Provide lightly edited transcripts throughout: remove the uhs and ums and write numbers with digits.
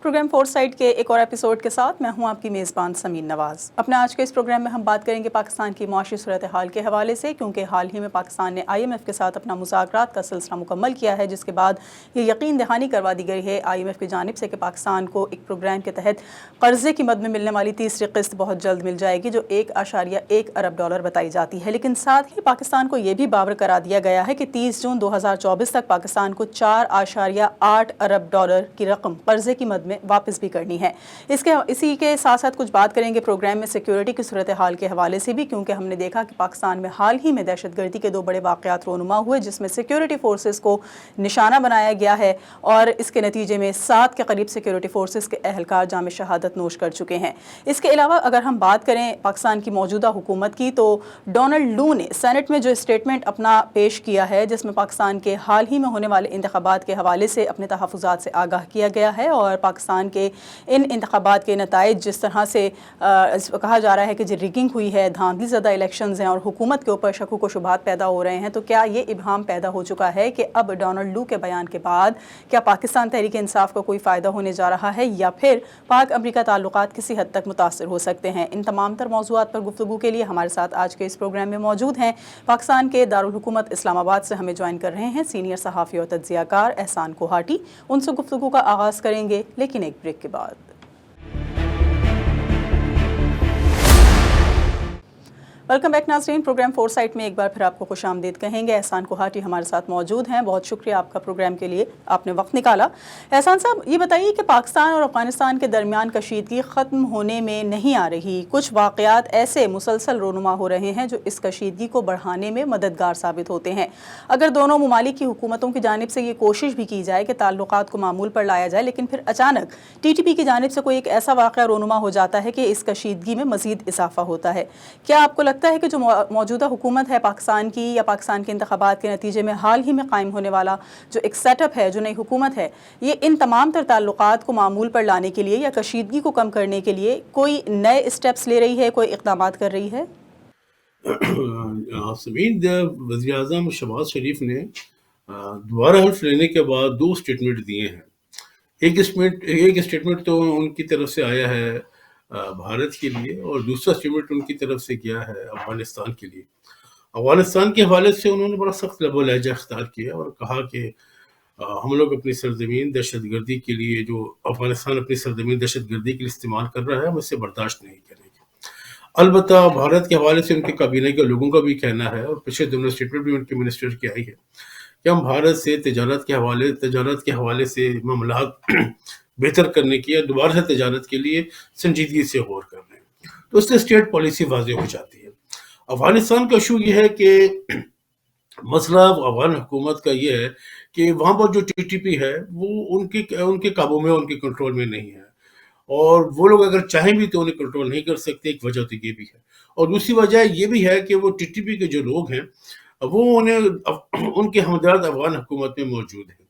Programme four site کے ایک اور ایپیسوڈ کے ساتھ میں ہوں آپ کی میزبان سمین نواز۔ اپنے آج کے اس پروگرام میں ہم بات کریں گے پاکستان کی معاشی صورتحال کے حوالے سے، کیونکہ حال ہی میں پاکستان نے IMF کے ساتھ اپنا مذاکرات کا سلسلہ مکمل کیا ہے، جس کے بعد یہ یقین دہانی کروا دی گئی ہے IMF کی جانب سے کہ پاکستان کو ایک پروگرام کے تحت قرضے کی مد میں ملنے والی تیسری قسط بہت جلد مل جائے گی، جو $1.1 ارب بتائی جاتی ہے۔ لیکن ساتھ ہی پاکستان کو یہ بھی باور کرا دیا گیا ہے کہ 30 جون 2024 تک پاکستان کو $4.8 ارب کی رقم قرضے کی مد میں واپس بھی کرنی ہے۔ اسی کے ساتھ ساتھ کچھ بات کریں گے پروگرام میں سیکیورٹی کی صورتحال کے حوالے سے بھی، کیونکہ ہم نے دیکھا کہ پاکستان میں حال ہی میں دہشت گردی کے 2 بڑے واقعات رونما ہوئے، جس میں سیکیورٹی فورسز کو نشانہ بنایا گیا ہے اور اس کے نتیجے میں 7 کے قریب سیکیورٹی فورسز کے اہلکار جام شہادت نوش کر چکے ہیں۔ اس کے علاوہ اگر ہم بات کریں پاکستان کی موجودہ حکومت کی، تو ڈونلڈ لو نے سینٹ میں جو اسٹیٹمنٹ اپنا پیش کیا ہے، جس میں پاکستان کے حال ہی میں ہونے والے انتخابات کے حوالے سے اپنے تحفظات سے آگاہ کیا گیا ہے، اور پاکستان کے ان انتخابات کے نتائج جس طرح سے کہا جا رہا ہے کہ جو ریگنگ ہوئی ہے، دھاندلی زدہ الیکشنز ہیں اور حکومت کے اوپر شکوک و شبہات پیدا ہو رہے ہیں، تو کیا یہ ابہام پیدا ہو چکا ہے کہ اب ڈونلڈ لو کے بیان کے بعد کیا پاکستان تحریک انصاف کو کوئی فائدہ ہونے جا رہا ہے، یا پھر پاک امریکہ تعلقات کسی حد تک متاثر ہو سکتے ہیں؟ ان تمام تر موضوعات پر گفتگو کے لیے ہمارے ساتھ آج کے اس پروگرام میں موجود ہیں پاکستان کے دارالحکومت اسلام آباد سے ہمیں جوائن کر رہے ہیں سینئر صحافی اور تجزیہ کار احسان کوہاٹی۔ ان سے گفتگو کا آغاز کریں گے، لیکن ایک بریک کے بعد۔ ویلکم بیک ناظرین، پروگرام فور سائٹ میں ایک بار پھر آپ کو خوش آمدید کہیں گے۔ احسان کوہاٹی ہمارے ساتھ موجود ہیں، بہت شکریہ آپ کا پروگرام کے لیے، آپ نے وقت نکالا۔ احسان صاحب، یہ بتائیے کہ پاکستان اور افغانستان کے درمیان کشیدگی ختم ہونے میں نہیں آ رہی، کچھ واقعات ایسے مسلسل رونما ہو رہے ہیں جو اس کشیدگی کو بڑھانے میں مددگار ثابت ہوتے ہیں۔ اگر دونوں ممالک کی حکومتوں کی جانب سے یہ کوشش بھی کی جائے کہ تعلقات کو معمول پر لایا جائے، لیکن پھر اچانک TTP کی جانب سے کوئی ایک ایسا واقعہ رونما ہو جاتا ہے کہ اس کشیدگی میں مزید اضافہ ہوتا ہے، کیا آپ کو لگتا ہے کہ جو موجودہ حکومت ہے پاکستان کی، یا پاکستان کے انتخابات کے نتیجے میں حال ہی میں قائم ہونے والا جو ایک سیٹ اپ ہے، جو نئی حکومت ہے، یہ ان تمام تر تعلقات کو معمول پر لانے کے لیے یا کشیدگی کو کم کرنے کے لیے کوئی نئے اسٹیپس لے رہی ہے، کوئی اقدامات کر رہی ہے؟ سمین، وزیر اعظم شہباز شریف نے دوبارہ حلف لینے کے بعد 2 اسٹیٹمنٹ دیے ہیں۔ ایک اسٹیٹمنٹ تو ان کی طرف سے آیا ہے بھارت کے لیے، اور دوسرا اسٹیٹمنٹ ان کی طرف سے کیا ہے افغانستان کے لیے۔ افغانستان کے حوالے سے انہوں نے بڑا سخت لب و لہجہ اختیار کیا اور کہا کہ ہم لوگ اپنی سرزمین دہشت گردی کے لیے، جو افغانستان اپنی سرزمین دہشت گردی کے لیے استعمال کر رہا ہے، ہم اسے برداشت نہیں کریں گے۔ البتہ بھارت کے حوالے سے ان کے کابینہ کے لوگوں کا بھی کہنا ہے، اور پچھلے دنوں اسٹیٹمنٹ بھی ان کے منسٹر کی آئی ہے، کہ ہم بھارت سے تجارت کے حوالے سے معاملات بہتر کرنے کی یا دوبارہ سے تجارت کے لیے سنجیدگی سے غور کر رہے ہیں۔ تو اس سے اسٹیٹ پالیسی واضح ہو جاتی ہے۔ افغانستان کا ایشو یہ ہے کہ مسئلہ افغان حکومت کا یہ ہے کہ وہاں پر جو TTP ہے وہ ان کے قابو میں، ان کے کنٹرول میں نہیں ہے، اور وہ لوگ اگر چاہیں بھی تو انہیں کنٹرول نہیں کر سکتے۔ ایک وجہ تو یہ بھی ہے، اور دوسری وجہ یہ بھی ہے کہ وہ TTP کے جو لوگ ہیں وہ ان کے ہمدرد افغان حکومت میں موجود ہیں۔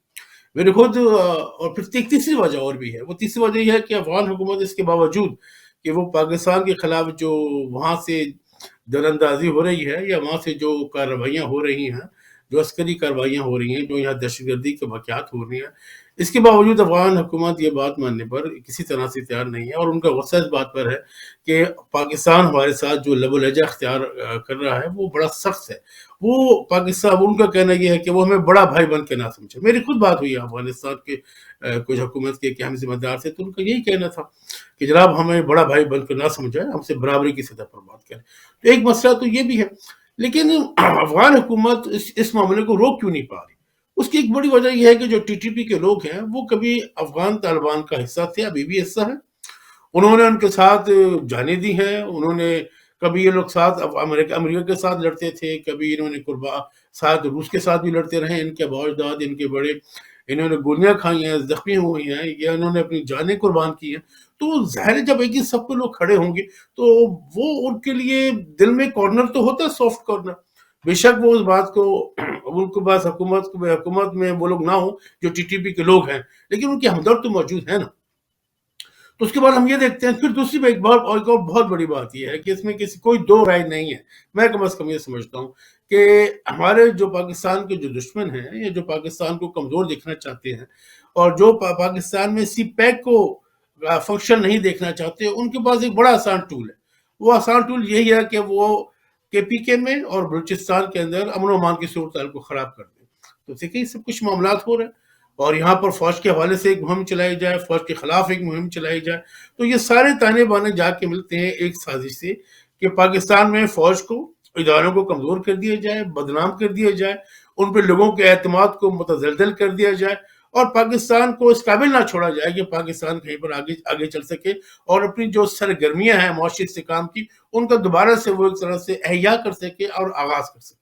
میرے خود اور پھر تیسری وجہ اور بھی ہے، وہ تیسری وجہ یہ ہے کہ افغان حکومت اس کے باوجود کہ وہ پاکستان کے خلاف جو وہاں سے در اندازی ہو رہی ہے، یا وہاں سے جو کارروائیاں ہو رہی ہیں، جو عسکری کارروائیاں ہو رہی ہیں، جو یہاں دہشت گردی کے واقعات ہو رہی ہیں، اس کے باوجود افغان حکومت یہ بات ماننے پر کسی طرح سے تیار نہیں ہے، اور ان کا غصہ اس بات پر ہے کہ پاکستان ہمارے ساتھ جو لب و لہجہ اختیار کر رہا ہے وہ بڑا سخت ہے۔ وہ پاکستان، ان کا کہنا یہ ہے کہ وہ ہمیں بڑا بھائی بن کے نہ سمجھے۔ میری خود بات ہوئی ہے افغانستان کے کچھ حکومت کے کہ ہم ذمہ دار سے، تو ان کا یہی کہنا تھا کہ جناب ہمیں بڑا بھائی بن کے نہ سمجھائے، ہم سے برابری کی سطح پر بات کریں۔ تو ایک مسئلہ تو یہ بھی ہے، لیکن افغان حکومت اس معاملے کو روک کیوں نہیں پا رہی؟ اس کی ایک بڑی وجہ یہ ہے کہ جو TTP کے لوگ ہیں وہ کبھی افغان طالبان کا حصہ تھے، ابھی بھی حصہ ہیں، انہوں نے ان کے ساتھ جانیں دی ہیں، انہوں نے کبھی یہ لوگ ساتھ امریکہ کے ساتھ لڑتے تھے، کبھی انہوں نے ساتھ روس کے ساتھ بھی لڑتے رہے، ان کے باوجود ان کے بڑے انہوں نے گولیاں کھائی ہیں، زخمی ہوئی ہیں، یا انہوں نے اپنی جانیں قربان کی ہیں۔ تو ظاہر ہے جب ایک ہی سب کو لوگ کھڑے ہوں گے تو وہ ان کے لیے دل میں کارنر تو ہوتا ہے، سافٹ کارنر۔ بے شک وہ اس بات کو، ان کے پاس حکومت میں وہ لوگ نہ ہوں جو TTP کے لوگ ہیں، لیکن ان کے ہمدرد تو موجود ہیں نا۔ تو اس کے بعد ہم یہ دیکھتے ہیں، پھر دوسری ایک اور بہت بڑی بات یہ ہے کہ اس میں کوئی دو رائے نہیں ہے۔ میں کم از کم یہ سمجھتا ہوں کہ ہمارے جو پاکستان کے جو دشمن ہیں، یا جو پاکستان کو کمزور دیکھنا چاہتے ہیں، اور جو پاکستان میں CPEC کو فنکشن نہیں دیکھنا چاہتے، ان کے پاس ایک بڑا آسان ٹول ہے. وہ آسان ٹول یہی ہے کہ وہ کے پی کے میں اور بلوچستان کے اندر امن و امان کی صورتحال کو خراب کر دیں. تو دیکھیں سب کچھ معاملات ہو رہے ہیں، اور یہاں پر فوج کے حوالے سے ایک مہم چلائی جائے، فوج کے خلاف ایک مہم چلائی جائے. تو یہ سارے تانے بانے جا کے ملتے ہیں ایک سازش سے کہ پاکستان میں فوج کو، اداروں کو کمزور کر دیا جائے، بدنام کر دیا جائے، ان پہ لوگوں کے اعتماد کو متزلزل کر دیا جائے، اور پاکستان کو اس قابل نہ چھوڑا جائے کہ پاکستان کہیں پر آگے چل سکے اور اپنی جو سرگرمیاں ہیں معاشی استحکام کی، ان کا دوبارہ سے وہ ایک طرح سے احیا کر سکے اور آغاز کر سکے.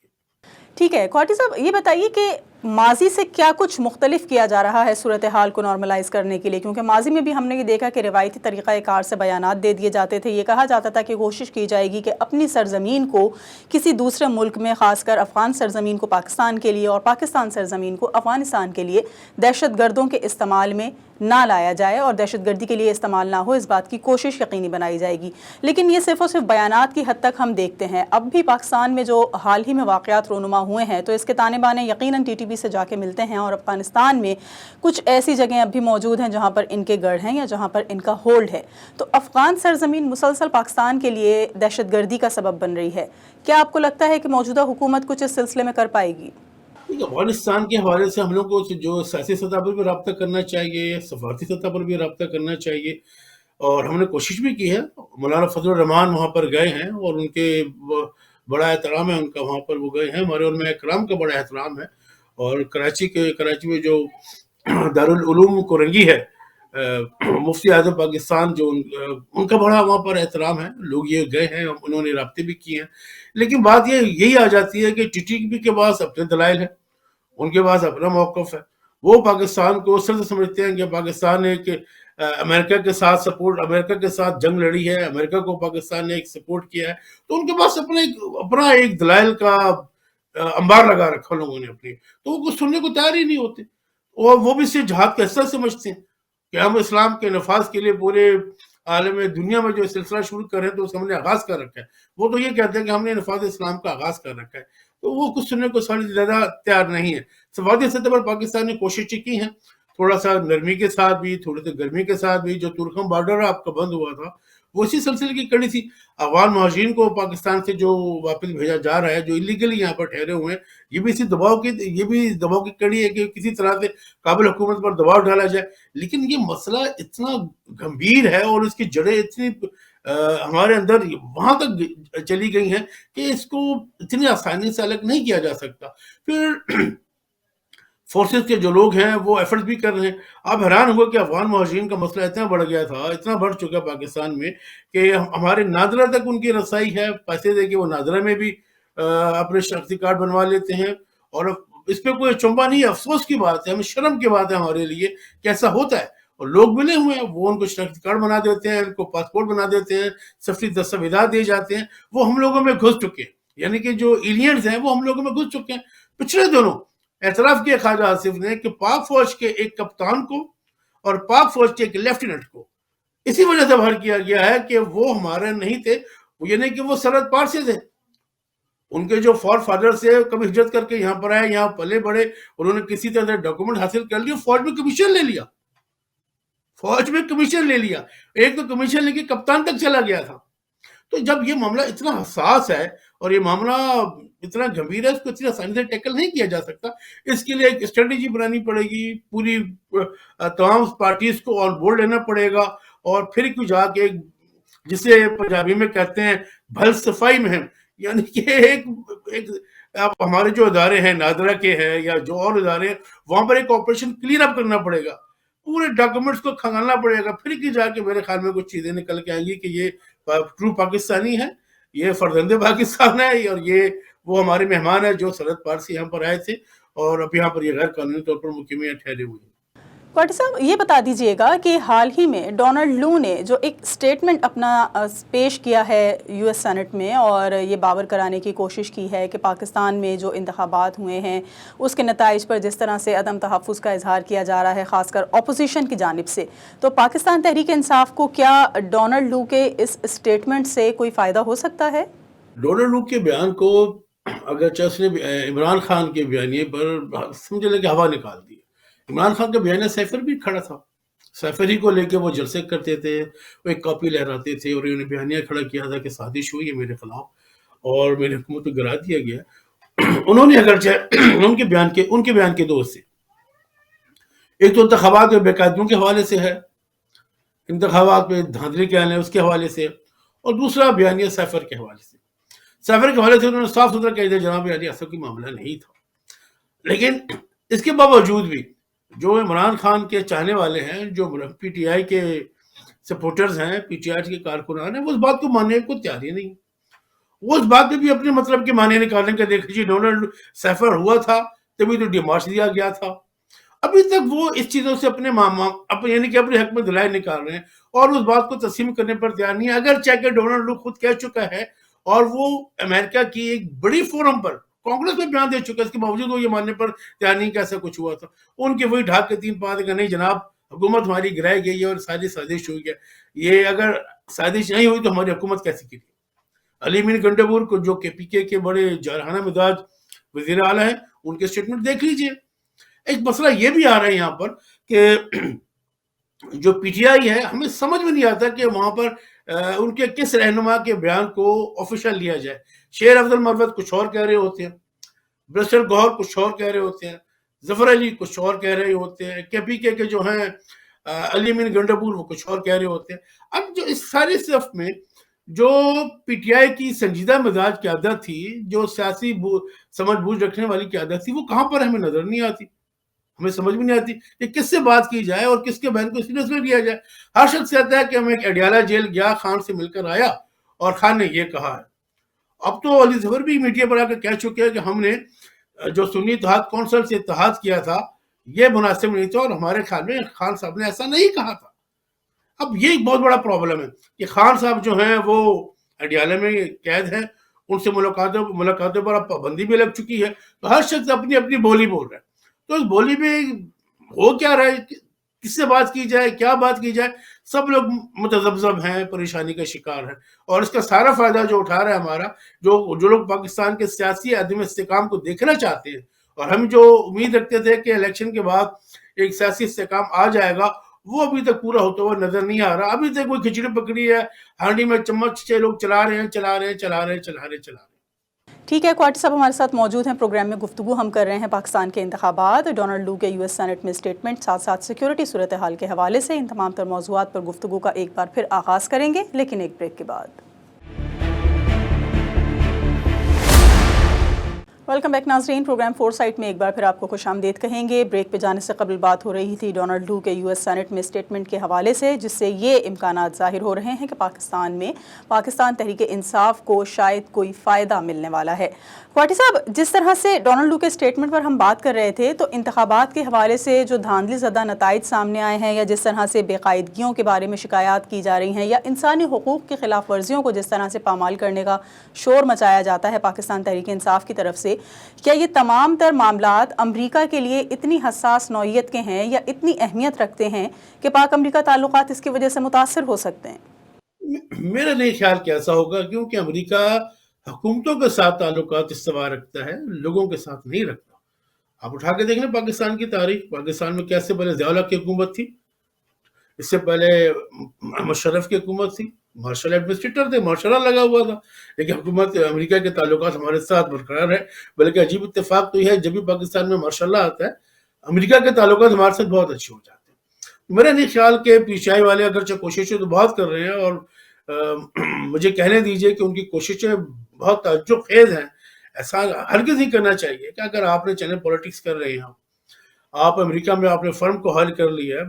ٹھیک ہے کوٹی صاحب، یہ بتائیے کہ ماضی سے کیا کچھ مختلف کیا جا رہا ہے صورتحال کو نارملائز کرنے کے لیے؟ کیونکہ ماضی میں بھی ہم نے یہ دیکھا کہ روایتی طریقہ کار سے بیانات دے دیے جاتے تھے، یہ کہا جاتا تھا کہ کوشش کی جائے گی کہ اپنی سرزمین کو کسی دوسرے ملک میں، خاص کر افغان سرزمین کو پاکستان کے لیے اور پاکستان سرزمین کو افغانستان کے لیے دہشت گردوں کے استعمال میں نہ لایا جائے اور دہشت گردی کے لیے استعمال نہ ہو، اس بات کی کوشش یقینی بنائی جائے گی. لیکن یہ صرف اور صرف بیانات کی حد تک ہم دیکھتے ہیں. اب بھی پاکستان میں جو حال ہی میں واقعات رونما ہوئے ہیں تو اس کے تانے بانے یقیناً ٹی ٹی پی سے جا کے ملتے ہیں، اور افغانستان میں کچھ ایسی جگہیں اب بھی موجود ہیں جہاں پر ان کے گڑھ ہیں یا جہاں پر ان کا ہولڈ ہے. تو افغان سرزمین مسلسل پاکستان کے لیے دہشت گردی کا سبب بن رہی ہے. کیا آپ کو لگتا ہے کہ موجودہ حکومت کچھ اس سلسلے میں کر پائے گی؟ افغانستان کے حوالے سے ہم لوگوں کو جو سیاسی سطح پر بھی رابطہ کرنا چاہیے، سفارتی سطح پر بھی رابطہ کرنا چاہیے، اور ہم نے کوشش بھی کی ہے. مولانا فضل الرحمان وہاں پر گئے ہیں اور ان کے بڑا احترام ہے ان کا، وہاں پر وہ گئے ہیں، ہمارے علماء کرام کا بڑا احترام ہے. اور کراچی میں جو دارالعلوم کورنگی ہے، مفتی اعظم پاکستان جو ان کا بڑا وہاں پر احترام ہے. لوگ یہ گئے ہیں، انہوں نے رابطے بھی کیے ہیں. لیکن بات یہی آ جاتی ہے کہ ٹی ٹی پی کے پاس اپنے دلائل ہیں، ان کے پاس اپنا موقف ہے. وہ پاکستان کو سرد سمجھتے ہیں کہ پاکستان نے امریکہ کے ساتھ امریکہ کے ساتھ جنگ لڑی ہے، امریکہ کو پاکستان نے ایک سپورٹ کیا ہے. تو ان کے پاس اپنا ایک دلائل کا انبار لگا رکھا لوگوں نے اپنی. تو وہ کچھ سننے کو تیار ہی نہیں ہوتے، اور وہ بھی صرف جہاد کا حصہ سمجھتے ہیں کہ ہم اسلام کے نفاذ کے لیے پورے عالم دنیا میں جو سلسلہ شروع کر رہے ہیں تو اس ہم نے آغاز کر رکھا ہے. وہ تو یہ کہتے ہیں کہ ہم نے نفاذ اسلام کا آغاز کر رکھا ہے. تو وہ کچھ سننے کو زیادہ تیار نہیں ہے. سفارتی سطح پر پاکستان نے کوششیں کی ہیں، تھوڑا سا نرمی کے ساتھ بھی، تھوڑے سے گرمی کے ساتھ بھی. جو تورخم بارڈر آپ کا بند ہوا تھا وہ اسی سلسلے کی کڑی تھی. افغان مہاجرین کو پاکستان سے جو واپس بھیجا جا رہا ہے، جو اللیگلی یہاں پر ٹھہرے ہوئے ہیں، یہ بھی دباؤ کی کڑی ہے کہ کسی طرح سے قابل حکومت پر دباؤ ڈالا جائے. لیکن یہ مسئلہ اتنا گمبھیر ہے اور اس کی جڑیں اتنی ہمارے اندر وہاں تک چلی گئی ہیں کہ اس کو اتنی آسانی سے الگ نہیں کیا جا سکتا. پھر فورسز کے جو لوگ ہیں وہ ایفرٹس بھی کر رہے ہیں. آپ حیران ہوگا کہ افغان مہاجرین کا مسئلہ اتنا بڑھ گیا تھا، اتنا بڑھ چکا پاکستان میں کہ ہمارے نادرہ تک ان کی رسائی ہے. پیسے دے کے وہ نادرہ میں بھی اپنے شناختی کارڈ بنوا لیتے ہیں، اور اس پہ کوئی چنبا نہیں ہے. افسوس کی بات ہے، ہمیں شرم کی بات ہے ہمارے لیے کہ ایسا ہوتا ہے. اور لوگ ملے ہوئے ہیں، وہ ان کو شناختی کارڈ بنا دیتے ہیں، ان کو پاسپورٹ بنا دیتے ہیں، سفری دستاویزات دیے جاتے ہیں. وہ ہم لوگوں میں گھس چکے ہیں، یعنی کہ جو ایلینز ہیں وہ ہم لوگوں میں گھس چکے ہیں. پچھلے دنوں اعتراف کیا خواجہ آصف نے کہ پاک فوج کے ایک کپتان کو اور پاک فوج کے ایک لیفٹیننٹ کو اسی وجہ سے باہر کیا گیا ہے کہ وہ ہمارے نہیں تھے، یعنی کہ وہ سرحد پار سے تھے. ان کے جو فور فادر سے کبھی ہجرت کر کے یہاں پر آئے، یہاں پلے بڑے، انہوں نے کسی طرح ڈاکومنٹ حاصل کر لیے، فوج میں کمیشن لے لیا. ایک تو کمیشن لے کے کپتان تک چلا گیا تھا. تو جب یہ معاملہ اتنا حساس ہے اور یہ معاملہ اتنا گمبھیر ہے، اس کو اتنی آسانی سے ٹیکل نہیں کیا جا سکتا. اس کے لیے ایک اسٹریٹجی بنانی پڑے گی، پوری تمام پارٹیز کو آن بورڈ لینا پڑے گا، اور پھر کچھ جا کے جسے پنجابی میں کہتے ہیں بھل صفائی مہم، یعنی کہ ایک ہمارے جو ادارے ہیں نادرہ کے ہیں یا جو اور ادارے ہیں، وہاں پر ایک آپریشن کلین اپ کرنا پڑے گا، پورے ڈاکومنٹس کو کھنگالنا پڑے گا. پھر کی جا کے میرے خیال میں کچھ چیزیں نکل کے آئیں گی کہ یہ ٹرو پاکستانی ہے، یہ فرزند پاکستان ہے، اور یہ وہ ہمارے مہمان ہے جو سرحد پار سے یہاں پر آئے تھے اور اب یہاں پر یہ غیر قانونی طور پر مقیم ٹھہرے ہوئے ہیں. کوٹی صاحب، یہ بتا دیجئے گا کہ حال ہی میں ڈونلڈ لو نے جو ایک سٹیٹمنٹ اپنا پیش کیا ہے یو ایس سینٹ میں، اور یہ باور کرانے کی کوشش کی ہے کہ پاکستان میں جو انتخابات ہوئے ہیں اس کے نتائج پر جس طرح سے عدم تحفظ کا اظہار کیا جا رہا ہے خاص کر اپوزیشن کی جانب سے، تو پاکستان تحریک انصاف کو کیا ڈونلڈ لو کے اس سٹیٹمنٹ سے کوئی فائدہ ہو سکتا ہے؟ ڈونلڈ لو کے بیان کو اگرچہ اس نے عمران خان کے بیانیے پر سمجھ لے کہ ہوا نکال دی. عمران خان کا بیانیہ سیفر بھی کھڑا تھا، سیفر ہی کو لے کے وہ جلسے کرتے تھے، وہ ایک کاپی لہراتے تھے اور انہوں نے بیانیہ کھڑا کیا تھا کہ سازش ہوئی ہے میرے خلاف اور میری حکومت کو گرا دیا گیا۔ انہوں نے اگرچہ ان کے بیان کے دو سے، ایک تو انتخابات میں بے قاعدگیوں کے حوالے سے ہے، انتخابات میں دھاندلی کے آنے اس کے حوالے سے، اور دوسرا بیانیہ سیفر کے حوالے سے۔ سیفر کے حوالے سے انہوں نے صاف ستھرا کہہ دیا جناب علی ایسا کوئی معاملہ نہیں تھا، لیکن اس کے باوجود بھی جو عمران خان کے چاہنے والے ہیں، جو پی ٹی آئی کے سپورٹرز ہیں، پی ٹی آئی کے کارکنان ہیں، وہ اس بات کو ماننے کو تیار ہی نہیں۔ وہ اس بات میں بھی اپنے مطلب کے معنی نکالنے کے دیکھ لیجیے، ڈونلڈ سیفر ہوا تھا تبھی تو ڈیمارچ دیا گیا تھا۔ ابھی تک وہ اس چیزوں سے اپنے یعنی کہ اپنے حق میں دلائل نکال رہے ہیں اور اس بات کو تسلیم کرنے پر تیار نہیں ہے، اگرچہ کہ ڈونلڈ ٹرمپ خود کہہ چکا ہے اور وہ امریکہ کی ایک بڑی فورم پر کانگریس میں بیان دے چکا ہے، اس کے باوجود وہ یہ ماننے پر تیار نہیں کہ ایسا کچھ ہوا تھا۔ ان کے وہی ڈھاک کے تین پاتے کہ نہیں جناب حکومت ہماری گرائی گئی ہے اور ساری سازش ہوئی ہے۔ یہ اگر سازش نہیں ہوئی تو ہماری حکومت کیسے کی؟ علی امین گنڈبور کو جو کہ پی کے بڑے جارحانہ مزاج وزیر اعلیٰ ہیں، ان کے سٹیٹمنٹ دیکھ لیجئے۔ ایک مسئلہ یہ بھی آ رہا ہے یہاں پر کہ جو پی ٹی آئی ہے، ہمیں سمجھ میں نہیں آتا کہ وہاں پر ان کے کس رہنما کے بیان کو آفیشل لیا جائے۔ شیر افضل مروت کچھ اور کہہ رہے ہوتے ہیں، برسل گوہر کچھ اور کہہ رہے ہوتے ہیں، ظفر علی کچھ اور کہہ رہے ہوتے ہیں، کے پی کے جو ہیں علی امین گنڈبور وہ کچھ اور کہہ رہے ہوتے ہیں۔ اب جو اس ساری صف میں جو پی ٹی آئی کی سنجیدہ مزاج قیادت تھی، جو سیاسی سمجھ بوجھ رکھنے والی قیادت تھی، وہ کہاں پر ہمیں نظر نہیں آتی۔ ہمیں سمجھ میں نہیں آتی کہ کس سے بات کی جائے اور کس کے بیان کو سیریس میں لیا جائے۔ ہر شخص کہتا ہے کہ ہم ایک اڈیالہ جیل گیا، خان سے مل کر آیا اور خان نے یہ کہا ہے۔ اب تو علی ظفر بھی میڈیا پر آ کر کہہ چکے ہیں کہ ہم نے جو سنی اتحاد کونسل سے اتحاد کیا تھا یہ مناسب نہیں تھا اور ہمارے خیال میں خان صاحب نے ایسا نہیں کہا تھا۔ اب یہ ایک بہت بڑا پرابلم ہے کہ خان صاحب جو ہیں وہ اڈیالہ میں قید ہیں، ان سے ملاقاتوں پر اب پابندی بھی لگ چکی ہے، تو ہر شخص اپنی اپنی بولی بول رہا ہے۔ تو اس بولی میں ہو کیا رہا ہے، کس سے بات کی جائے، کیا بات کی جائے، سب لوگ متذبذب ہیں، پریشانی کا شکار ہیں، اور اس کا سارا فائدہ جو اٹھا رہا ہے ہمارا جو لوگ پاکستان کے سیاسی عدم استحکام کو دیکھنا چاہتے ہیں، اور ہم جو امید رکھتے تھے کہ الیکشن کے بعد ایک سیاسی استحکام آ جائے گا، وہ ابھی تک پورا ہوتا ہوا نظر نہیں آ رہا۔ ابھی تک کوئی کھچڑی پکڑی ہے، ہانڈی میں چمچ سے لوگ چلا رہے ہیں۔ ٹھیک ہے، کوارٹر صاحب ہمارے ساتھ موجود ہیں پروگرام میں۔ گفتگو ہم کر رہے ہیں پاکستان کے انتخابات، ڈونلڈ لو کے یو ایس سینٹ میں اسٹیٹمنٹ، ساتھ ساتھ سیکیورٹی صورتحال کے حوالے سے۔ ان تمام تر موضوعات پر گفتگو کا ایک بار پھر آغاز کریں گے، لیکن ایک بریک کے بعد۔ ویلکم بیک ناظرین، پروگرام فور سائٹ میں ایک بار پھر آپ کو خوش آمدید کہیں گے۔ بریک پہ جانے سے قبل بات ہو رہی تھی ڈونلڈ لو کے یو ایس سینٹ میں اسٹیٹمنٹ کے حوالے سے، جس سے یہ امکانات ظاہر ہو رہے ہیں کہ پاکستان تحریک انصاف کو شاید کوئی فائدہ ملنے والا ہے۔ کوارٹی صاحب، جس طرح سے ڈونلڈ لو کے اسٹیٹمنٹ پر ہم بات کر رہے تھے، تو انتخابات کے حوالے سے جو دھاندلی زدہ نتائج سامنے آئے ہیں، یا جس طرح سے بے قاعدگیوں کے بارے میں شکایات کی جا رہی ہیں، یا انسانی حقوق کی خلاف ورزیوں کو جس طرح سے پامال کرنے کا شور مچایا جاتا ہے پاکستان تحریک انصاف کی طرف سے، کیا یہ تمام تر معاملات امریکہ کے لیے اتنی حساس نوعیت کے ہیں یا اتنی اہمیت رکھتے ہیں کہ پاک امریکہ تعلقات اس کی وجہ سے متاثر ہو سکتے ہیں؟ میرا نہیں خیال کہ ایسا ہوگا، کیونکہ امریکہ حکومتوں کے ساتھ تعلقات استوار رکھتا ہے، لوگوں کے ساتھ نہیں رکھتا۔ آپ اٹھا کے دیکھ لیں پاکستان کی تاریخ، پاکستان میں کیسے پہلے ضیاء الحق کی حکومت تھی، اس سے پہلے مشرف کی حکومت تھی، مارشل ایڈمنسٹریٹر تھے، مارشل لگا ہوا تھا، لیکن حکومت امریکہ کے تعلقات ہمارے ساتھ برقرار ہے۔ بلکہ عجیب اتفاق تو یہ ہے، جب بھی پاکستان میں مارشل آتا ہے، امریکہ کے تعلقات ہمارے ساتھ بہت اچھے ہو جاتے ہیں۔ میرا نہیں خیال کہ پی ٹی آئی والے اگرچہ کوششیں تو بہت کر رہے ہیں، اور مجھے کہنے دیجئے کہ ان کی کوششیں بہت تعجب خیز ہیں۔ ایسا ہرگز نہیں کرنا چاہیے کہ اگر آپ نے چینل پولیٹکس کر رہے ہیں، آپ امریکہ میں آپ نے فرم کو حل کر لیا ہے،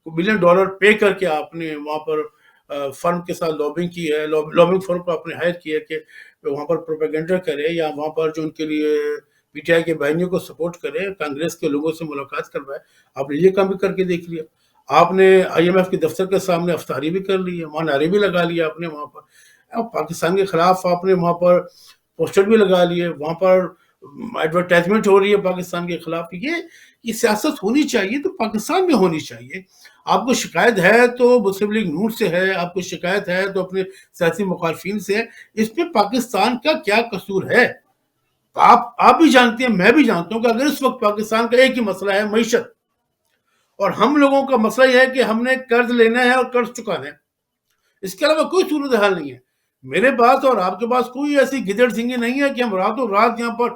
بلین ڈالر پے کر کے آپ نے وہاں پر فرم کے ساتھ لابنگ کی ہے، لابنگ فرم کو آپ نے ہائر کیا کہ وہاں پر پروپیگنڈا کرے، یا وہاں پر جو ان کے لیے پی ٹی آئی کے بہنیوں کو سپورٹ کرے، کانگریس کے لوگوں سے ملاقات کروائے۔ آپ نے یہ کام بھی کر کے دیکھ لیا۔ آپ نے آئی ایم ایف کے دفتر کے سامنے افطاری بھی کر لی ہے، وہاں نعرے بھی لگا لیا آپ نے، وہاں پر پاکستان کے خلاف آپ نے وہاں پر پوسٹر بھی لگا لیے، وہاں پر ایڈورٹائزمنٹ ہو رہی ہے پاکستان کے خلاف۔ یہ سیاست ہونی چاہیے تو پاکستان میں ہونی چاہیے۔ آپ کو شکایت ہے تو مسلم لیگ نون سے ہے، آپ کو شکایت ہے تو اپنے سیاسی مخالفین سے ہے، اس میں پاکستان کا کیا قصور ہے؟ آپ بھی جانتے ہیں، میں بھی جانتا ہوں کہ اگر اس وقت پاکستان کا ایک ہی مسئلہ ہے معیشت، اور ہم لوگوں کا مسئلہ یہ ہے کہ ہم نے قرض لینا ہے اور قرض چکانا ہے، اس کے علاوہ کوئی صورتحال نہیں ہے۔ میرے پاس اور آپ کے پاس کوئی ایسی گدڑ سنگی نہیں ہے کہ ہم راتوں رات یہاں پر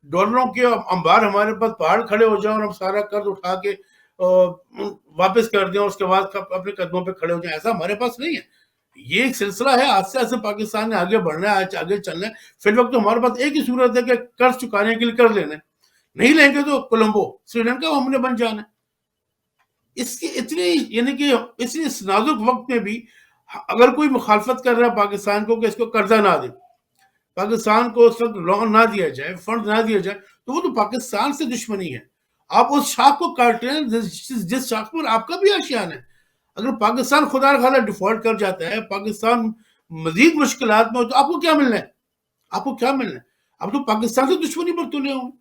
ڈالروں کے انبار ہمارے پاس پہاڑ کھڑے ہو جائیں اور ہم سارا قرض اٹھا کے واپس کر دیں اور اس کے بعد اپنے قدموں پہ کھڑے ہو جائیں، ایسا ہمارے پاس نہیں ہے۔ یہ ایک سلسلہ ہے، آہستہ آہستہ پاکستان نے آگے بڑھنا ہے، آگے چلنا ہے۔ فی الوقت تو ہمارے پاس ایک ہی صورت ہے کہ قرض چکانے کے لیے قرض لینا ہے، نہیں لیں گے تو کولمبو سری لنکا ہم نے بن جانا ہے۔ اس کی اتنی یعنی کہ اس نازک وقت میں بھی اگر کوئی مخالفت کر رہا ہے پاکستان کو کہ اس کو قرضہ نہ دے، پاکستان کو اس وقت لون نہ دیا جائے، فنڈ نہ دیا جائے، تو وہ تو پاکستان سے دشمنی ہے۔ آپ اس شاخ کو کاٹ رہے ہیں جس شاخ پر آپ کا بھی آشیان ہے۔ اگر پاکستان خدا نخواستہ ڈیفالٹ کر جاتا ہے، پاکستان مزید مشکلات میں ہو، تو آپ کو کیا ملنا ہے؟ آپ کو کیا ملنا ہے؟ آپ تو پاکستان سے دشمنی پر تلے ہوں۔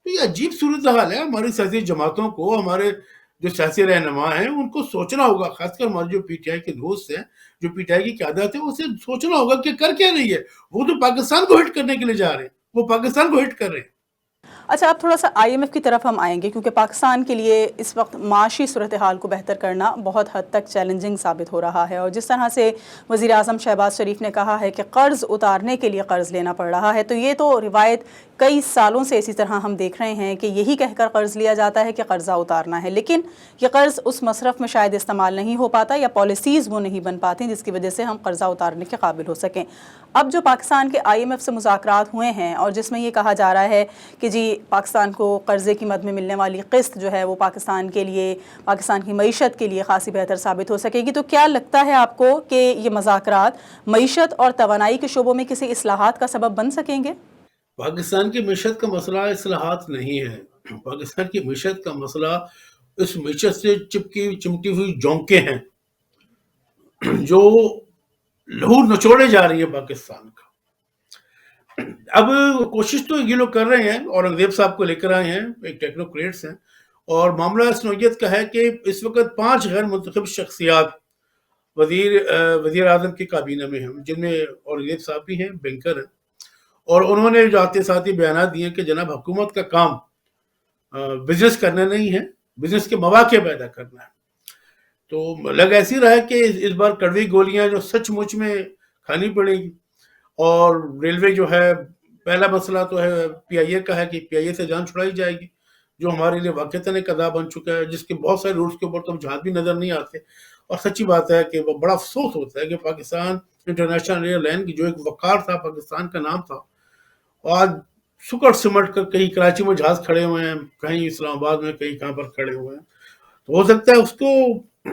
تو یہ عجیب صورتحال ہے۔ ہماری سیاسی جماعتوں کو، ہمارے جو سیاسی رہنما ہیں، ان کو سوچنا ہوگا، خاص کر ہمارے جو پی ٹی آئی کے دوست ہیں، جو پی ٹی آئی کی قیادت ہے، اسے سوچنا ہوگا کہ کر کیا رہی ہے۔ وہ تو پاکستان کو ہٹ کرنے کے لیے جا رہے ہیں، وہ پاکستان کو ہٹ کر رہے ہیں۔ اچھا، اب تھوڑا سا آئی ایم ایف کی طرف ہم آئیں گے، کیونکہ پاکستان کے لیے اس وقت معاشی صورتحال کو بہتر کرنا بہت حد تک چیلنجنگ ثابت ہو رہا ہے، اور جس طرح سے وزیر اعظم شہباز شریف نے کہا ہے کہ قرض اتارنے کے لیے قرض لینا پڑ رہا ہے، تو یہ تو روایت کئی سالوں سے اسی طرح ہم دیکھ رہے ہیں کہ یہی کہہ کر قرض لیا جاتا ہے کہ قرضہ اتارنا ہے، لیکن یہ قرض اس مصرف میں شاید استعمال نہیں ہو پاتا، یا پالیسیز وہ نہیں بن پاتی جس کی وجہ سے ہم قرضہ اتارنے کے قابل ہو سکیں۔ اب جو پاکستان کے آئی ایم ایف سے مذاکرات ہوئے ہیں، اور جس میں یہ کہا جا رہا ہے کہ جی پاکستان کو قرضے کی مد میں ملنے والی قسط جو ہے وہ پاکستان کے لیے، پاکستان کی معیشت کے لیے خاصی بہتر ثابت ہو سکے گی، تو کیا لگتا ہے آپ کو کہ یہ مذاکرات معیشت اور توانائی کے شعبوں میں کسی اصلاحات کا سبب بن سکیں گے؟ پاکستان کی معیشت کا مسئلہ اصلاحات نہیں ہے۔ پاکستان کی معیشت کا مسئلہ اس معیشت سے چمٹی ہوئی جونکیں ہیں جو لہو نچوڑے جا رہی ہے پاکستان کا۔ اب کوشش تو یہ لوگ کر رہے ہیں، اور انگریب صاحب کو لے کر آئے ہیں، ایک ٹیکنوکریٹس ہیں، اور معاملہ اس نوعیت کا ہے کہ اس وقت 5 غیر منتخب شخصیات وزیر اعظم کی کابینہ میں ہیں، جن میں اورنگزیب صاحب بھی ہیں، بینکر ہیں، اور انہوں نے جو آتے ساتھی بیانات دیے کہ جناب حکومت کا کام بزنس کرنا نہیں ہے، بزنس کے مواقع پیدا کرنا ہے۔ تو لگ ایسی رہا ہے کہ اس بار کڑوی گولیاں جو سچ مچ میں کھانی پڑے گی، اور ریلوے جو ہے، پہلا مسئلہ تو ہے پی آئی اے کا ہے کہ پی آئی اے سے جان چھڑائی جائے گی، جو ہمارے لیے واقعتاً ایک عذاب بن چکا ہے، جس کے بہت سارے روٹس کے اوپر تو جہاز بھی نظر نہیں آتے۔ اور سچی بات ہے کہ وہ بڑا افسوس ہوتا ہے کہ پاکستان انٹرنیشنل ایئر لائن کی جو ایک وقار تھا، پاکستان کا نام تھا، آج سکڑ سمٹ کر کہیں کراچی میں جہاز کھڑے ہوئے ہیں، کہیں اسلام آباد میں، کہیں کہاں پر کھڑے ہوئے ہیں۔ تو ہو سکتا ہے اس کو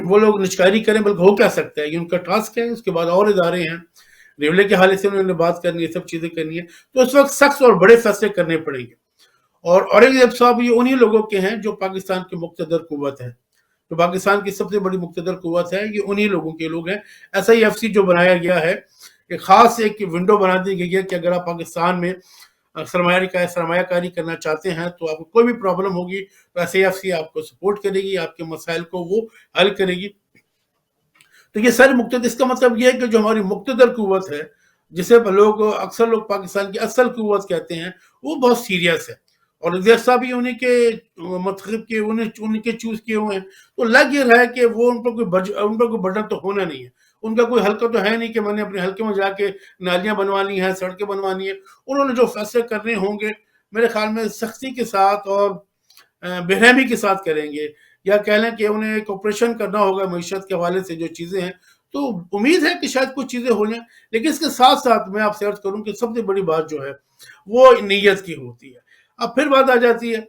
وہ لوگ نچکاری کریں، بلکہ ہو کیا سکتا ہے، یہ ان کا ٹاسک ہے۔ اس کے بعد اور ادارے ہیں، ریولے کے حوالے سے انہوں نے بات کرنی ہے، سب چیزیں کرنی ہے، تو اس وقت سخت اور بڑے فیصلے کرنے پڑیں گے۔ اور اورنگزیب صاحب یہ انہی لوگوں کے ہیں جو پاکستان کی مقتدر قوت ہے، جو پاکستان کی سب سے بڑی مقتدر قوت ہے، یہ انہی لوگوں کے لوگ ہیں۔ ایسا ہی ایف سی جو بنایا گیا ہے، ایک خاص ایک ونڈو بنا دی گئی ہے کہ اگر آپ پاکستان میں سرمایہ کاری کرنا چاہتے ہیں تو آپ کو کوئی بھی پرابلم ہوگی تو ایس ایف سی آپ کو سپورٹ کرے گی، آپ کے مسائل کو وہ حل کرے گی۔ تو یہ سارے مقتدر، اس کا مطلب یہ ہے کہ جو ہماری مقتدر قوت ہے، جسے اکثر لوگ پاکستان کی اصل قوت کہتے ہیں، وہ بہت سیریس ہے، اور رضیت صاحب بھی انہیں کے منتخب کیے، انہیں کے چوز کیے ہوئے ہیں۔ تو لگ یہ رہا ہے کہ وہ ان پر کوئی برڈن تو ہونا نہیں ہے، ان کا کوئی حلقہ تو ہے نہیں کہ میں نے اپنے حلقے میں جا کے نالیاں بنوانی ہیں، سڑکیں بنوانی ہیں۔ انہوں نے جو فیصلے کرنے ہوں گے میرے خیال میں سختی کے ساتھ اور بے رحمی کے ساتھ کریں گے، یا کہہ لیں کہ انہیں ایک آپریشن کرنا ہوگا معیشت کے حوالے سے جو چیزیں ہیں۔ تو امید ہے کہ شاید کچھ چیزیں ہو جائیں، لیکن اس کے ساتھ ساتھ میں آپ سے عرض کروں کہ سب سے بڑی بات جو ہے وہ نیت کی ہوتی ہے۔ اب پھر بات آ جاتی ہے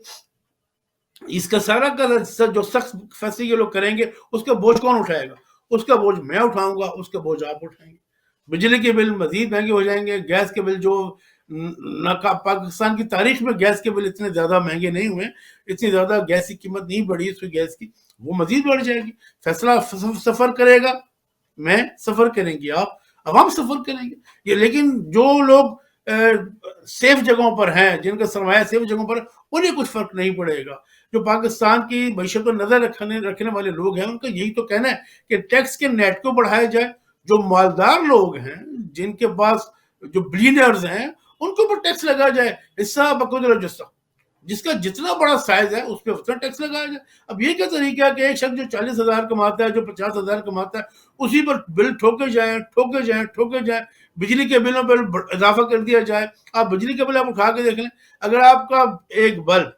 اس کا سارا کا جو سخت فیصلے یہ لوگ کریں گے، اس کا بوجھ کون اٹھائے گا؟ اس کا بوجھ میں اٹھاؤں گا، اس کا بوجھ آپ اٹھائیں گے۔ بجلی کے بل مزید مہنگے ہو جائیں گے، گیس کے بل جو پاکستان کی تاریخ میں گیس کے بل اتنے زیادہ مہنگے نہیں ہوئے، اتنی زیادہ گیس کی قیمت نہیں بڑھی اس میں گیس کی، وہ مزید بڑھ جائے گی۔ فیصلہ سفر کرے گا، میں سفر کریں گی، آپ عوام سفر کریں گے۔ یہ لیکن جو لوگ سیف جگہوں پر ہیں، جن کا سرمایہ سیف جگہوں پر ہے، انہیں کچھ فرق نہیں پڑے گا۔ جو پاکستان کی معیشت پر نظر رکھنے والے لوگ ہیں، ان کا یہی تو کہنا ہے کہ ٹیکس کے نیٹ کو بڑھایا جائے۔ جو مالدار لوگ ہیں، جن کے پاس جو بلینئرز ہیں، ان کے اوپر ٹیکس لگا جائے، حصہ بقدر جسہ۔ جس کا جتنا بڑا سائز ہے اس پہ اتنا ٹیکس لگایا جائے. اب یہ کیا طریقہ ہے کہ ایک شخص جو 40,000 کماتا ہے, جو 50,000 کماتا ہے, اسی پر بل ٹھوکے جائیں ٹھوکے جائیں ٹھوکے جائیں, بجلی کے بلوں پر اضافہ کر دیا جائے. آپ بجلی کے بل آپ اٹھا کے دیکھ لیں, اگر آپ کا ایک بلب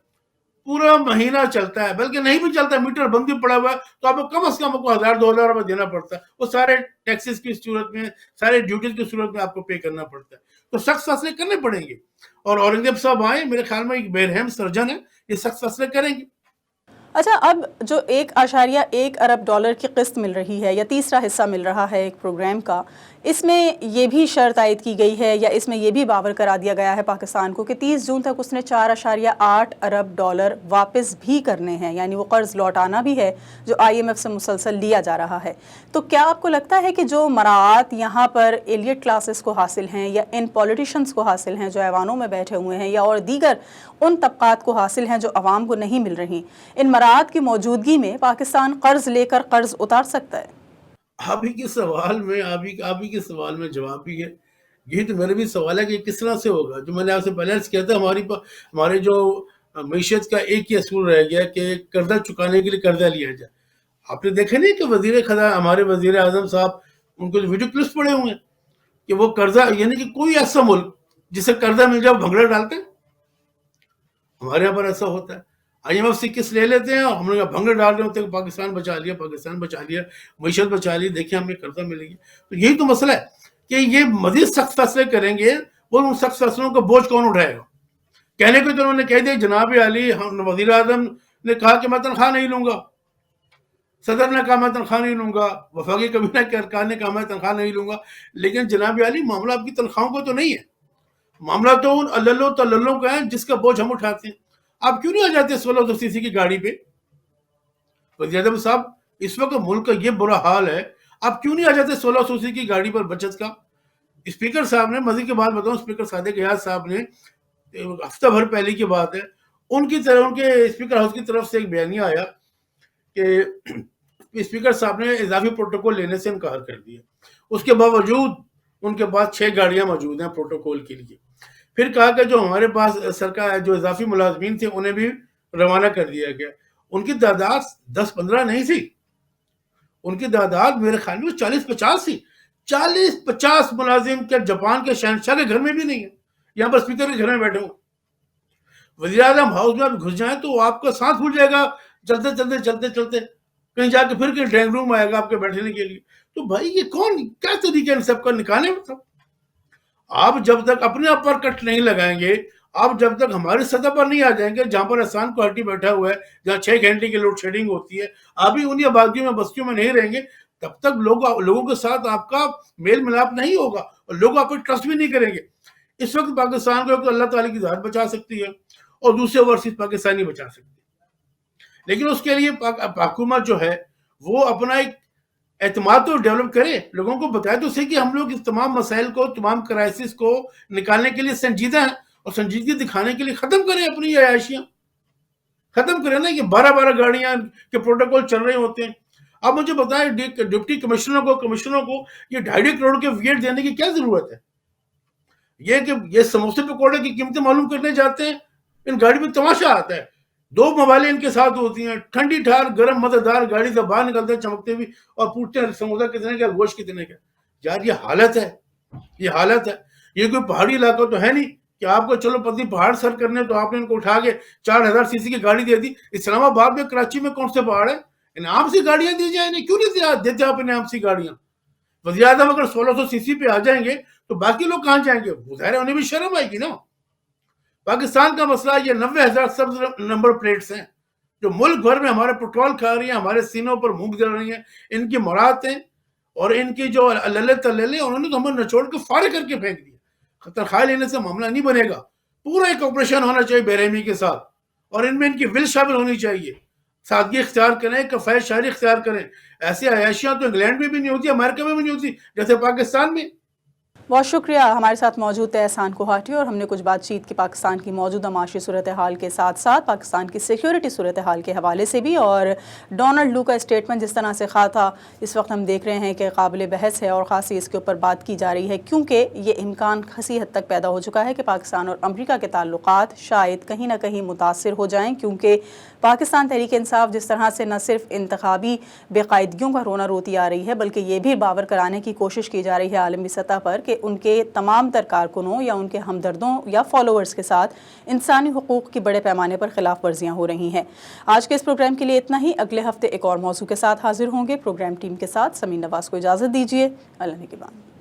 پورا مہینہ چلتا ہے, بلکہ نہیں بھی چلتا, میٹر بند بھی پڑا ہوا ہے, تو آپ کو کم از کم 1,000-2,000 روپے دینا پڑتا ہے. وہ سارے ٹیکسز کی صورت میں, سارے ڈیوٹیز کی صورت میں آپ کو پے کرنا پڑتا ہے. تو سخت فیصلے کرنے پڑیں گے. اور اورنگزیب صاحب آئے, میرے خیال میں ایک بے رحم سرجن ہے, یہ سخت فیصلے کریں گے. اچھا، اب جو 1.1 ارب ڈالر کی قسط مل رہی ہے یا تیسرا حصہ مل رہا ہے ایک پروگرام کا، اس میں یہ بھی شرط عائد کی گئی ہے یا اس میں یہ بھی باور کرا دیا گیا ہے پاکستان کو کہ 30 جون تک اس نے 4.8 ارب ڈالر واپس بھی کرنے ہیں، یعنی وہ قرض لوٹانا بھی ہے جو IMF سے مسلسل لیا جا رہا ہے. تو کیا آپ کو لگتا ہے کہ جو مراعات یہاں پر ایلیٹ کلاسز کو حاصل ہیں یا ان پولیٹیشنز کو حاصل ہیں جو ایوانوں میں بیٹھے ہوئے ہیں یا اور دیگر ان طبقات کو حاصل ہیں جو عوام کو نہیں مل رہی، ان مراعات کی موجودگی میں پاکستان قرض لے کر قرض اتار سکتا ہے؟ آپ ہی کے سوال میں جواب بھی ہے. یہی تو میرا بھی سوال ہے کہ کس طرح سے ہوگا. جو میں نے آپ سے پہلے کیا تھا, ہمارے جو معیشت کا ایک ہی اصول رہ گیا کہ قرضہ چکانے کے لیے قرضہ لیا جائے. آپ نے دیکھا نہیں کہ وزیر خزانہ ہمارے وزیر اعظم صاحب, ان کو ویڈیو کلپس پڑے ہوئے ہیں کہ وہ قرضہ, یعنی کہ کوئی ایسا ملک جسے قرضہ مل جائے بھنگڑا ڈالتے ہیں. ہمارے یہاں پر ایسا ہوتا ہے, IMF سے کس لے لیتے ہیں, ہم نے بھنگڑے ڈال رہے ہوتے ہیں کہ پاکستان بچا لیا, معیشت بچا لی, دیکھیں ہمیں قرضہ ملے گی. تو یہی تو مسئلہ ہے کہ یہ مزید سخت فیصلے کریں گے, وہ ان سخت فیصلوں کا بوجھ کون اٹھائے گا. کہنے کو تو انہوں نے کہہ دیا, جناب علی وزیر اعظم نے کہا کہ میں تنخواہ نہیں لوں گا, صدر نے کہا میں تنخواہ نہیں لوں گا, وفاقی کابینہ کے ارکان نے کہا میں تنخواہ نہیں لوں گا. لیکن جناب علی معاملہ آپ کی تنخواہوں کو تو نہیں ہے, معاملہ تو ان الللوں تللوں کا ہے جس کا بوجھ ہم اٹھاتے ہیں. آپ کیوں نہیں آ جاتے 1600 cc کی گاڑی پہ؟ وزیر اعظم صاحب, اس وقت ملک کا یہ برا حال ہے, آپ کیوں نہیں آ جاتے 1600 cc کی گاڑی پر بچت کا؟ اسپیکر صاحب نے, مزید کی بات بتاؤں, اسپیکر صادق ایاز صاحب نے ہفتہ بھر پہلے کی بات ہے, ان کے اسپیکر ہاؤس کی طرف سے ایک بیانیہ آیا کہ اسپیکر صاحب نے اضافی پروٹوکول لینے سے انکار کر دیا. اس کے باوجود ان کے پاس 6 گاڑیاں موجود ہیں پروٹوکول کے لیے. پھر کہا کہ جو ہمارے پاس سرکار جو اضافی ملازمین تھے انہیں بھی روانہ کر دیا گیا. ان کی تعداد 10-15 نہیں تھی, ان کی تعداد میرے خیال میں 40-50 تھی. 40-50 ملازم کیا جاپان کے شہنشاہ کے گھر میں بھی نہیں ہے, یہاں پر اسپیکر کے گھر میں بیٹھے ہوں. وزیر اعظم ہاؤس میں آپ گھس جائیں تو آپ کا سانس پھوٹ جائے گا چلتے, کہیں جا کے پھر ڈرائنگ روم آئے گا آپ کے بیٹھنے کے لیے. تو بھائی یہ کیا طریقہ ان سب کا نکالنے میں تھا. آپ جب تک اپنے آپ پر کٹ نہیں لگائیں گے, آپ جب تک ہماری سطح پر نہیں آ جائیں گے جہاں پر احسان کوالٹی بیٹھا ہوا ہے, جہاں 6 گھنٹے کی لوڈ شیڈنگ ہوتی ہے, آپ بھی انہیں آبادیوں میں بستیوں میں نہیں رہیں گے, تب تک لوگوں کے ساتھ آپ کا میل ملاپ نہیں ہوگا اور لوگ آپ پر ٹرسٹ بھی نہیں کریں گے. اس وقت پاکستان کو اللہ تعالیٰ کی ذات بچا سکتی ہے اور دوسرے اوورسیز پاکستانی بچا سکتی ہے, لیکن اس کے لیے حکومت جو ہے وہ اپنا ایک اعتماد تو ڈیولپ کرے, لوگوں کو بتائے تو صحیح کہ ہم لوگ اس تمام مسائل کو, تمام کرائسس کو نکالنے کے لیے سنجیدہ ہیں, اور سنجیدگی دکھانے کے لیے ختم کریں اپنی عیاشیاں, ختم کریں نا کہ 12 گاڑیاں کے پروٹوکول چل رہے ہوتے ہیں. اب مجھے بتائیں ڈپٹی کمشنروں کو یہ 2.5 کروڑ کے ویٹ دینے کی کیا ضرورت ہے؟ یہ کہ یہ سموسے پکوڑے کی قیمتیں معلوم کرنے جاتے ہیں, ان گاڑی میں تماشا آتا ہے. 2 موبائلیں ان کے ساتھ ہوتی ہیں, ٹھنڈی ٹھار گرم مزیدار گاڑی سے باہر نکلتے ہیں چمکتے ہوئے اور پوچھتے ہیں سموسہ کتنے کا, گوشت کتنے کا. یار یہ حالت ہے. یہ کوئی پہاڑی علاقہ تو ہے نہیں کہ آپ کو چلو پتی پہاڑ سر کرنے تو آپ نے ان کو اٹھا کے 4000 cc کی گاڑی دے دی. اسلام آباد میں, کراچی میں کون سے پہاڑ ہیں؟ انعام سی گاڑیاں دی جائیں, کیوں نہیں دیتے آپ انعام سی گاڑیاں؟ وزیر اعظم اگر 1600 cc پہ آ جائیں گے تو باقی لوگ کہاں جائیں گے؟ ظاہر ہے انہیں بھی شرم آئے گی نا. پاکستان کا مسئلہ یہ 90,000 سبز نمبر پلیٹس ہیں جو ملک بھر میں ہمارے پیٹرول کھا رہی ہیں, ہمارے سینوں پر مونگ جل رہی ہیں. ان کی مراعتیں اور ان کی جو اللے تللے, انہوں نے تو ہمیں نچوڑ کے فارغ کر کے پھینک دیا. تنخواہ لینے سے معاملہ نہیں بنے گا, پورا ایک آپریشن ہونا چاہیے بے رحمی کے ساتھ, اور ان میں ان کی ول شامل ہونی چاہیے. سادگی اختیار کریں, کفایت شاعری اختیار کریں. ایسی عیاشیاں تو انگلینڈ میں بھی نہیں ہوتی, امریکہ میں بھی نہیں ہوتی جیسے پاکستان میں. بہت شکریہ. ہمارے ساتھ موجود تھے احسان کوہاٹی اور ہم نے کچھ بات چیت کی پاکستان کی موجودہ معاشی صورتحال کے ساتھ ساتھ پاکستان کی سیکیورٹی صورتحال کے حوالے سے بھی. اور ڈونلڈ لو کا اسٹیٹمنٹ جس طرح سے خواہ تھا اس وقت ہم دیکھ رہے ہیں کہ قابل بحث ہے اور خاصی اس کے اوپر بات کی جا رہی ہے کیونکہ یہ امکان خاصی حد تک پیدا ہو چکا ہے کہ پاکستان اور امریکہ کے تعلقات شاید کہیں نہ کہیں متاثر ہو جائیں کیونکہ پاکستان تحریک انصاف جس طرح سے نہ صرف انتخابی بے قاعدگیوں کا رونا روتی آ رہی ہے بلکہ یہ بھی باور کرانے کی کوشش کی جا رہی ہے عالمی سطح پر کہ ان کے تمام تر کارکنوں یا ان کے ہمدردوں یا فالوورز کے ساتھ انسانی حقوق کی بڑے پیمانے پر خلاف ورزیاں ہو رہی ہیں. آج کے اس پروگرام کے لیے اتنا ہی. اگلے ہفتے ایک اور موضوع کے ساتھ حاضر ہوں گے. پروگرام ٹیم کے ساتھ سمین نواز کو اجازت دیجیے. اللہ نگہبان.